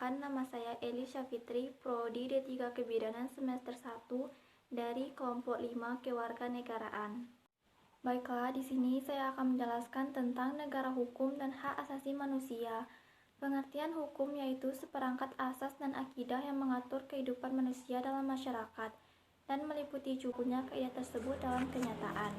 Perkenalkan, nama saya Elisha Fitri, Prodi D3 Kebidanan semester 1 dari kelompok 5 Kewarganegaraan. Baiklah, di sini saya akan menjelaskan tentang negara hukum dan hak asasi manusia. Pengertian hukum yaitu seperangkat asas dan akidah yang mengatur kehidupan manusia dalam masyarakat dan meliputi juga kaidah tersebut dalam kenyataan.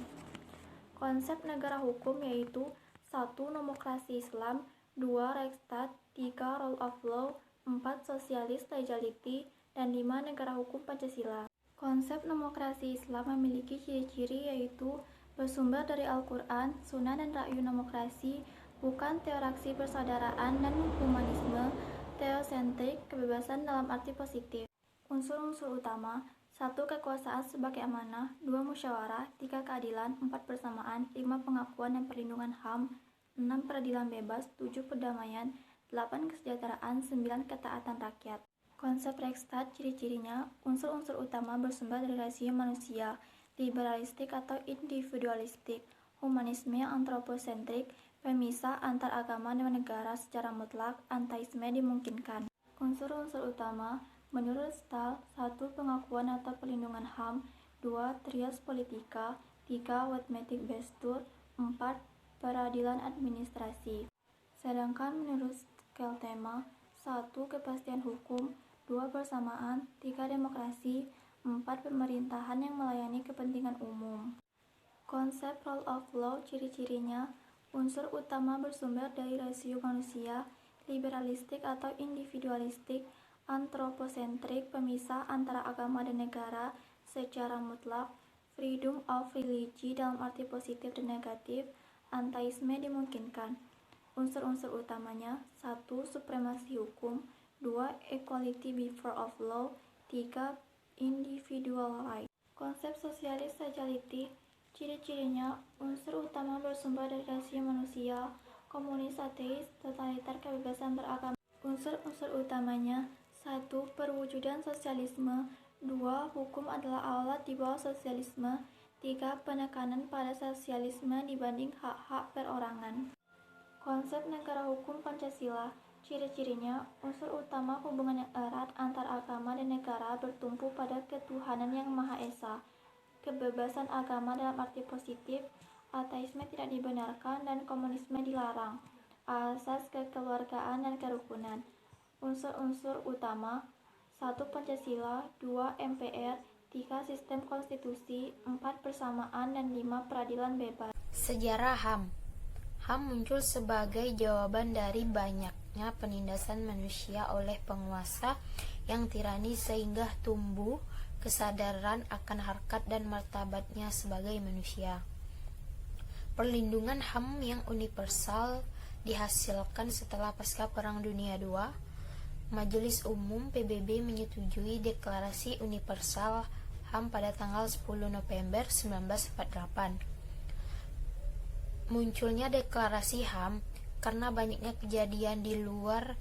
Konsep negara hukum yaitu 1. Demokrasi Islam, 2. Rechtsstaat, 3. Rule of law, 4. Sosialis legality, dan 5. Negara hukum Pancasila. Konsep demokrasi Islam memiliki ciri-ciri yaitu bersumber dari Al-Quran, Sunnah dan Ra'yu demokrasi, bukan teokrasi persaudaraan dan humanisme, teosentrik, kebebasan dalam arti positif. Unsur-unsur utama: 1. Kekuasaan sebagai amanah, 2. Musyawarah, 3. Keadilan, 4. Persamaan, 5. Pengakuan dan perlindungan HAM, 6. Peradilan bebas, 7. Perdamaian, 8. Kesejahteraan, 9. Ketaatan rakyat. Konsep Rechtsstaat, ciri-cirinya: unsur-unsur utama bersumber dari rasio manusia, liberalistik atau individualistik, humanisme antroposentrik, pemisah antar agama dan negara secara mutlak, antaisme dimungkinkan. Unsur-unsur utama menurut Stahl: 1. Pengakuan atau perlindungan HAM, 2. Trias politika, 3. Wetmetik bestur, 4. Peradilan administrasi. Sedangkan menurut Keltema: 1. Kepastian hukum, 2. Persamaan, 3. Demokrasi, 4. Pemerintahan yang melayani kepentingan umum. Konsep rule of law, ciri-cirinya: unsur utama bersumber dari rasio manusia, liberalistik atau individualistik, antroposentrik, pemisah antara agama dan negara secara mutlak, freedom of religion dalam arti positif dan negatif, antaisme dimungkinkan. Unsur-unsur utamanya: 1. Supremasi hukum, 2. Equality before of law, 3. Individual right. Konsep sosialis legality, ciri-cirinya: unsur utama bersumber dari rasio manusia, komunis, ateis, totaliter, kebebasan beragama. Unsur-unsur utamanya: 1. Perwujudan sosialisme, 2. Hukum adalah alat di bawah sosialisme, 3. Penekanan pada sosialisme dibanding hak-hak perorangan. Konsep negara hukum Pancasila, ciri-cirinya: unsur utama hubungan yang erat antar agama dan negara bertumpu pada ketuhanan yang Maha Esa, kebebasan agama dalam arti positif, ateisme tidak dibenarkan dan komunisme dilarang, asas kekeluargaan dan kerukunan. Unsur-unsur utama: 1. Pancasila, 2. MPR, 3. Sistem konstitusi, 4. Persamaan, dan 5. Peradilan bebas. Sejarah HAM. HAM muncul sebagai jawaban dari banyaknya penindasan manusia oleh penguasa yang tirani sehingga tumbuh kesadaran akan harkat dan martabatnya sebagai manusia. Perlindungan HAM yang universal dihasilkan setelah pasca Perang Dunia II. Majelis Umum PBB menyetujui Deklarasi Universal HAM pada tanggal 10 November 1948. Munculnya deklarasi HAM karena banyaknya kejadian di luar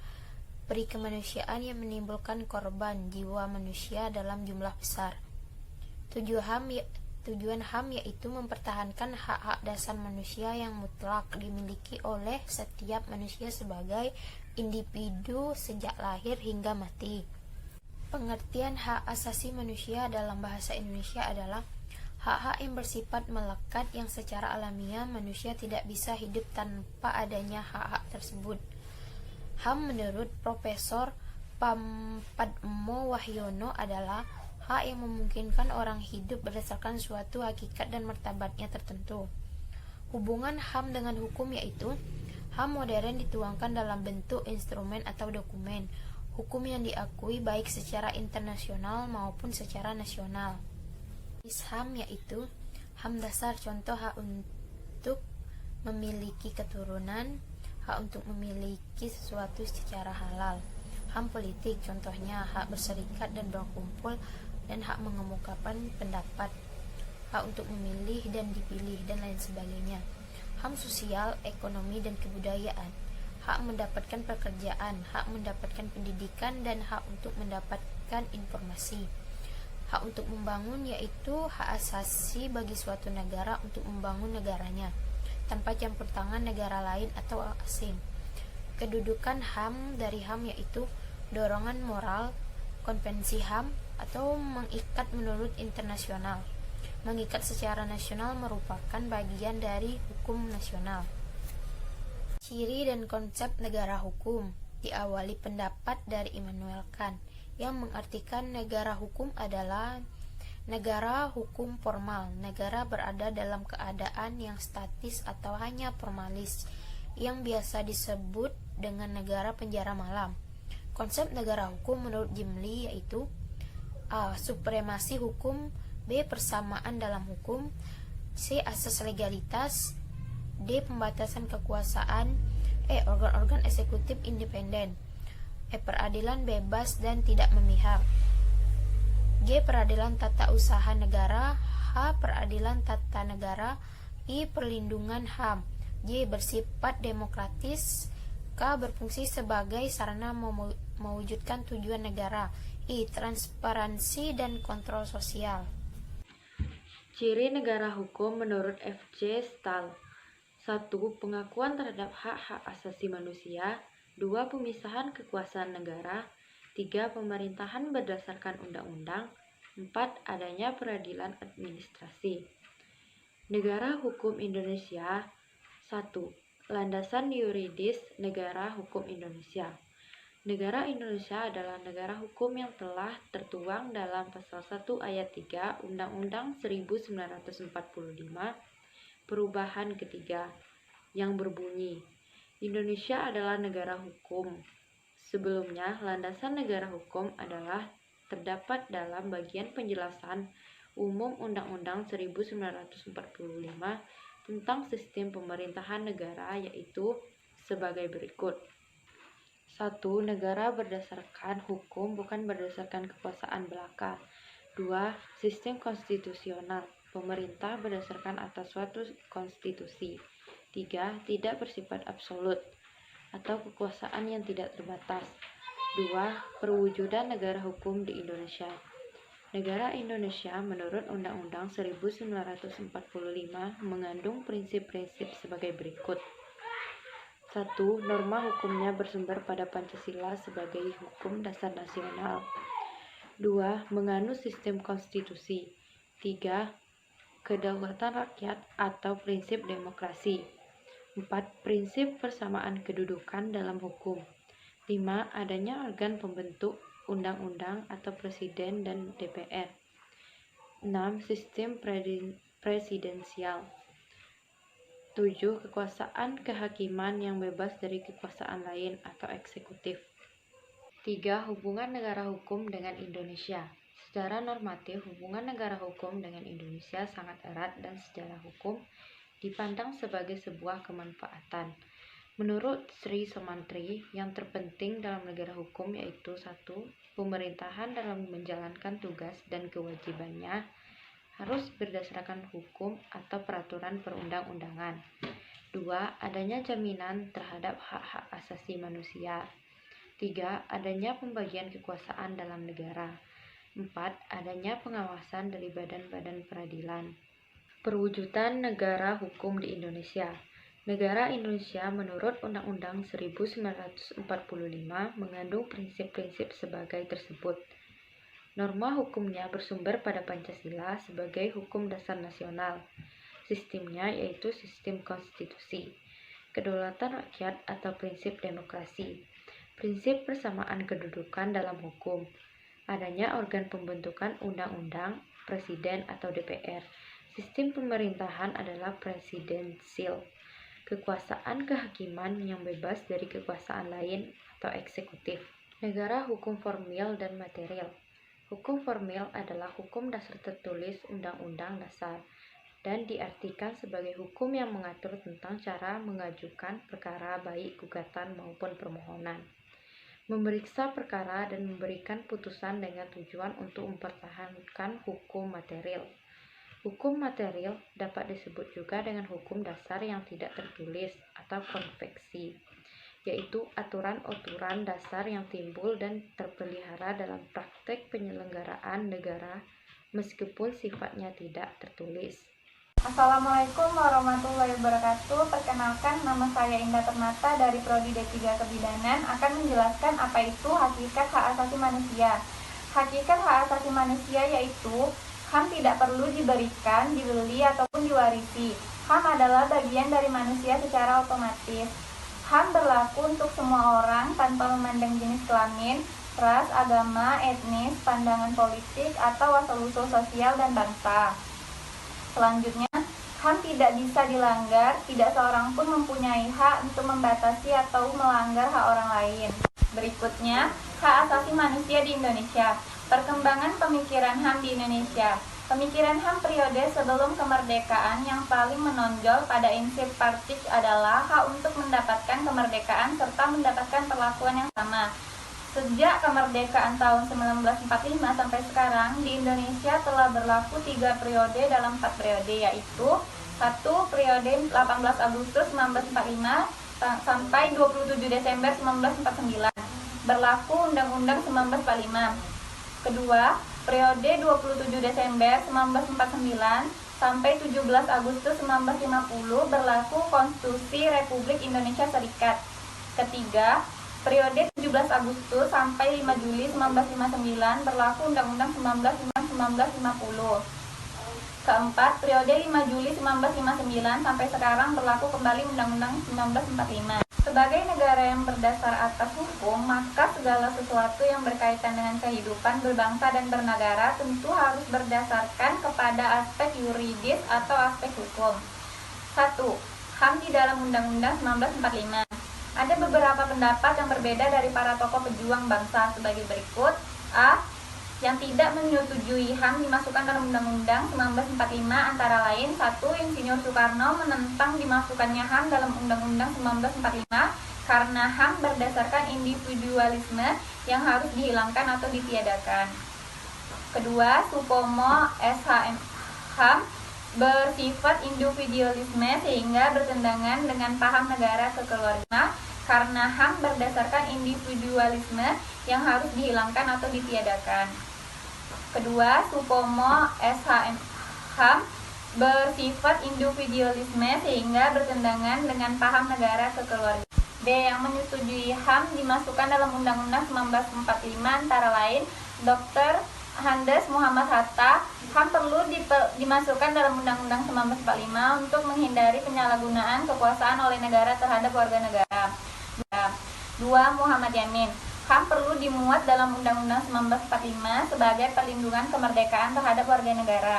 peri kemanusiaan yang menimbulkan korban jiwa manusia dalam jumlah besar. Tujuan HAM yaitu mempertahankan hak-hak dasar manusia yang mutlak dimiliki oleh setiap manusia sebagai individu sejak lahir hingga mati. Pengertian hak asasi manusia dalam bahasa Indonesia adalah hak-hak yang bersifat melekat yang secara alamiah manusia tidak bisa hidup tanpa adanya hak-hak tersebut. HAM menurut Profesor Padmo Wahyono adalah hak yang memungkinkan orang hidup berdasarkan suatu hakikat dan martabatnya tertentu. Hubungan HAM dengan hukum yaitu HAM modern dituangkan dalam bentuk instrumen atau dokumen hukum yang diakui baik secara internasional maupun secara nasional. HAM yaitu HAM dasar, contoh hak untuk memiliki keturunan, hak untuk memiliki sesuatu secara halal. HAM politik, contohnya hak berserikat dan berkumpul dan hak mengemukakan pendapat, hak untuk memilih dan dipilih, dan lain sebagainya. HAM sosial, ekonomi, dan kebudayaan, hak mendapatkan pekerjaan, hak mendapatkan pendidikan, dan hak untuk mendapatkan informasi. Hak untuk membangun yaitu hak asasi bagi suatu negara untuk membangun negaranya tanpa campur tangan negara lain atau asing. Kedudukan HAM dari HAM yaitu dorongan moral, konvensi HAM, atau mengikat menurut internasional. Mengikat secara nasional merupakan bagian dari hukum nasional. Ciri dan konsep negara hukum diawali pendapat dari Immanuel Kant yang mengartikan negara hukum adalah negara hukum formal. Negara berada dalam keadaan yang statis atau hanya formalis, yang biasa disebut dengan negara penjara malam. Konsep negara hukum menurut Jim Lee yaitu A. Supremasi hukum, B. Persamaan dalam hukum, C. Asas legalitas, D. Pembatasan kekuasaan, E. Organ-organ eksekutif independen, E. Peradilan bebas dan tidak memihak, G. Peradilan tata usaha negara, H. Peradilan tata negara, I. Perlindungan HAM, J. Bersifat demokratis, K. Berfungsi sebagai sarana mewujudkan tujuan negara, I. Transparansi dan kontrol sosial. Ciri negara hukum menurut F.J. Stahl. 1. Pengakuan terhadap hak-hak asasi manusia. 2. Pemisahan kekuasaan negara. 3. Pemerintahan berdasarkan undang-undang. 4. Adanya peradilan administrasi. Negara hukum Indonesia. 1. Landasan yuridis negara hukum Indonesia. Negara Indonesia adalah negara hukum yang telah tertuang dalam pasal 1 ayat 3 Undang-Undang 1945 perubahan ketiga yang berbunyi, Indonesia adalah negara hukum. Sebelumnya, landasan negara hukum adalah terdapat dalam bagian penjelasan umum Undang-Undang 1945 tentang sistem pemerintahan negara, yaitu sebagai berikut. 1. Negara berdasarkan hukum, bukan berdasarkan kekuasaan belaka. 2. Sistem konstitusional, pemerintah berdasarkan atas suatu konstitusi. 3. Tidak bersifat absolut atau kekuasaan yang tidak terbatas. 2. Perwujudan negara hukum di Indonesia. Negara Indonesia menurut Undang-Undang 1945 mengandung prinsip-prinsip sebagai berikut. 1. Norma hukumnya bersumber pada Pancasila sebagai hukum dasar nasional. 2. Menganut sistem konstitusi. 3. Kedaulatan rakyat atau prinsip demokrasi. 4. Prinsip persamaan kedudukan dalam hukum. 5. Adanya organ pembentuk undang-undang atau presiden dan DPR. 6. Sistem presidensial. 7. Kekuasaan kehakiman yang bebas dari kekuasaan lain atau eksekutif. 3. Hubungan negara hukum dengan Indonesia. Secara normatif, hubungan negara hukum dengan Indonesia sangat erat dan secara hukum dipandang sebagai sebuah kemanfaatan. Menurut Sri Somantri, yang terpenting dalam negara hukum yaitu 1. Pemerintahan dalam menjalankan tugas dan kewajibannya harus berdasarkan hukum atau peraturan perundang-undangan. 2. Adanya jaminan terhadap hak-hak asasi manusia. 3. Adanya pembagian kekuasaan dalam negara. 4. Adanya pengawasan dari badan-badan peradilan. Perwujudan negara hukum di Indonesia. Negara Indonesia menurut Undang-Undang 1945 mengandung prinsip-prinsip sebagai tersebut. Norma hukumnya bersumber pada Pancasila sebagai hukum dasar nasional. Sistemnya yaitu sistem konstitusi, kedaulatan rakyat atau prinsip demokrasi, prinsip persamaan kedudukan dalam hukum, adanya organ pembentukan undang-undang, presiden atau DPR. Sistem pemerintahan adalah presidensil, kekuasaan kehakiman yang bebas dari kekuasaan lain atau eksekutif. Negara hukum formil dan material. Hukum formil adalah hukum dasar tertulis Undang-Undang Dasar dan diartikan sebagai hukum yang mengatur tentang cara mengajukan perkara baik gugatan maupun permohonan, memeriksa perkara dan memberikan putusan dengan tujuan untuk mempertahankan hukum material. Hukum material dapat disebut juga dengan hukum dasar yang tidak tertulis atau konveksi, yaitu aturan-aturan dasar yang timbul dan terpelihara dalam praktek penyelenggaraan negara meskipun sifatnya tidak tertulis. Assalamualaikum warahmatullahi wabarakatuh. Perkenalkan, nama saya Indah Permata dari Prodi D3 Kebidanan akan menjelaskan apa itu hakikat hak asasi manusia. Hakikat hak asasi manusia yaitu HAM tidak perlu diberikan, dibeli, ataupun diwarisi. HAM adalah bagian dari manusia secara otomatis. HAM berlaku untuk semua orang tanpa memandang jenis kelamin, ras, agama, etnis, pandangan politik, atau asal-usul sosial dan bangsa. Selanjutnya, HAM tidak bisa dilanggar, tidak seorang pun mempunyai hak untuk membatasi atau melanggar hak orang lain. Berikutnya, hak asasi manusia di Indonesia. Perkembangan pemikiran HAM di Indonesia. Pemikiran HAM periode sebelum kemerdekaan yang paling menonjol pada insip Partij adalah hak untuk mendapatkan kemerdekaan serta mendapatkan perlakuan yang sama. Sejak kemerdekaan tahun 1945 sampai sekarang, di Indonesia telah berlaku 3 periode dalam 4 periode, yaitu 1. Periode 18 Agustus 1945 sampai 27 Desember 1949, berlaku Undang-Undang 1945. Kedua, periode 27 Desember 1949 sampai 17 Agustus 1950, berlaku Konstitusi Republik Indonesia Serikat. Ketiga, periode 17 Agustus sampai 5 Juli 1959, berlaku Undang-Undang 1950. Keempat, periode 5 Juli 1959 sampai sekarang berlaku kembali Undang-Undang 1945. Sebagai negara yang berdasar atas hukum, maka segala sesuatu yang berkaitan dengan kehidupan berbangsa dan bernegara tentu harus berdasarkan kepada aspek yuridis atau aspek hukum. 1. HAM di dalam Undang-Undang 1945. Ada beberapa pendapat yang berbeda dari para tokoh pejuang bangsa sebagai berikut. A. Yang tidak menyetujui HAM dimasukkan dalam Undang-Undang 1945 antara lain 1. Insinyur Soekarno menentang dimasukkannya HAM dalam Undang-Undang 1945 karena HAM berdasarkan individualisme yang harus dihilangkan atau ditiadakan. Kedua, Supomo SHM HAM bersifat individualisme sehingga bertentangan dengan paham negara kekeluargaan karena HAM berdasarkan individualisme yang harus dihilangkan atau ditiadakan. Kedua, Supomo SHM HAM bersifat individualisme sehingga bertentangan dengan paham negara kekeluargaan. D. Yang menyetujui HAM dimasukkan dalam Undang-Undang 1945 antara lain Dr. Andes Muhammad Hatta. HAM perlu dimasukkan dalam Undang-Undang 1945 untuk menghindari penyalahgunaan kekuasaan oleh negara terhadap warga negara. 2. Muhammad Yamin. HAM perlu dimuat dalam Undang-Undang 1945 sebagai perlindungan kemerdekaan terhadap warga negara.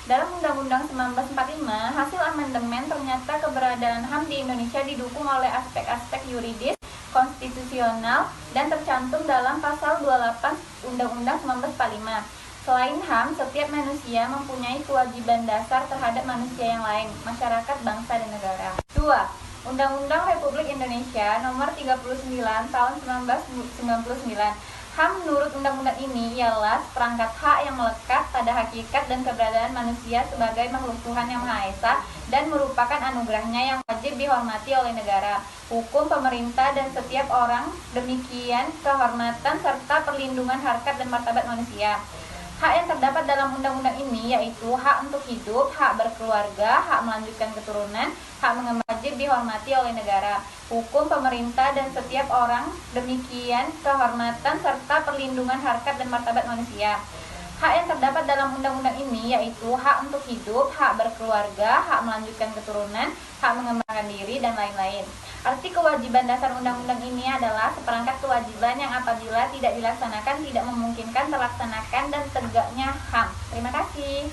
Dalam Undang-Undang 1945, hasil amandemen ternyata keberadaan HAM di Indonesia didukung oleh aspek-aspek yuridis, konstitusional, dan tercantum dalam pasal 28 Undang-Undang 1945. Selain HAM, setiap manusia mempunyai kewajiban dasar terhadap manusia yang lain, masyarakat, bangsa, dan negara. 2. Undang-Undang Republik Indonesia Nomor 39 Tahun 1999. HAM menurut undang-undang ini ialah seperangkat hak yang melekat pada hakikat dan keberadaan manusia sebagai makhluk Tuhan yang Maha Esa dan merupakan anugerahnya yang wajib dihormati oleh negara, hukum, pemerintah, dan setiap orang, demikian kehormatan serta perlindungan harkat dan martabat manusia. Hak yang terdapat dalam undang-undang ini yaitu hak untuk hidup, hak berkeluarga, hak melanjutkan keturunan, hak mengembang wajib dihormati oleh negara, hukum, pemerintah, dan setiap orang, demikian kehormatan serta perlindungan harkat dan martabat manusia. Hak yang terdapat dalam undang-undang ini yaitu hak untuk hidup, hak berkeluarga, hak melanjutkan keturunan, hak mengembangkan diri, dan lain-lain. Arti kewajiban dasar undang-undang ini adalah seperangkat kewajiban yang apabila tidak dilaksanakan tidak memungkinkan terlaksanakan dan tegaknya HAM. Terima kasih.